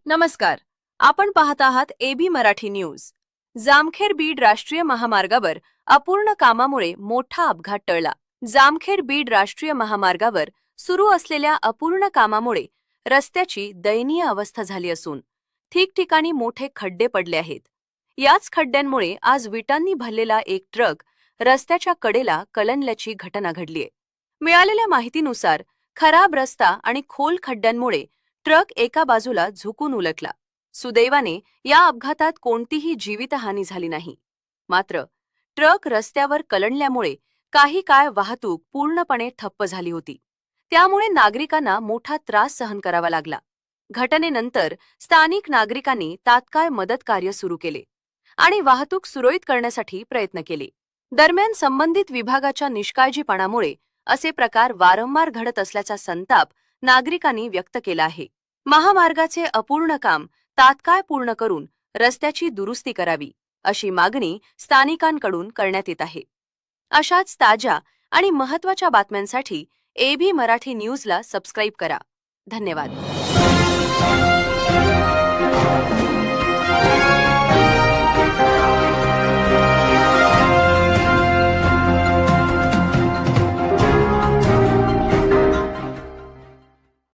नमस्कार. आपण पाहत आहात एबी मराठी न्यूज. जामखेड बीड राष्ट्रीय महामार्गावर अपूर्ण कामामुळे मोठा अपघात टळला. जामखेड बीड राष्ट्रीय महामार्गावर सुरू असलेल्या अपूर्ण कामामुळे रस्त्याची दयनीय अवस्था झाली असून ठिकठिकाणी मोठे खड्डे पडले आहेत. याच खड्ड्यांमुळे आज विटांनी भरलेला एक ट्रक रस्त्याच्या कडेला कलनल्याची घटना घडलीय. मिळालेल्या माहितीनुसार खराब रस्ता आणि खोल खड्ड्यांमुळे ट्रक एका बाजूला झुकून उलटला. सुदैवाने या अपघातात कोणतीही जीवितहानी झाली नाही. मात्र ट्रक रस्त्यावर कलंडल्यामुळे काही काळ वाहतूक पूर्णपणे ठप्प झाली होती. त्यामुळे नागरिकांना मोठा त्रास सहन करावा लागला. घटनेनंतर स्थानिक नागरिकांनी तात्काळ मदत कार्य सुरू केले आणि वाहतूक सुरळीत करण्यासाठी प्रयत्न केले. दरम्यान संबंधित विभागाच्या निष्काळजीपणामुळे असे प्रकार वारंवार घडत असल्याचा संताप नागरिकांनी व्यक्त केला आहे. महामार्गाचे अपूर्ण काम तात्काळ पूर्ण करून रस्त्याची दुरुस्ती करावी अशी मागणी स्थानिकांकडून करण्यात येत आहे. अशाच ताज्या आणि महत्त्वाच्या बातम्यांसाठी एबी मराठी न्यूजला सबस्क्राईब करा. धन्यवाद.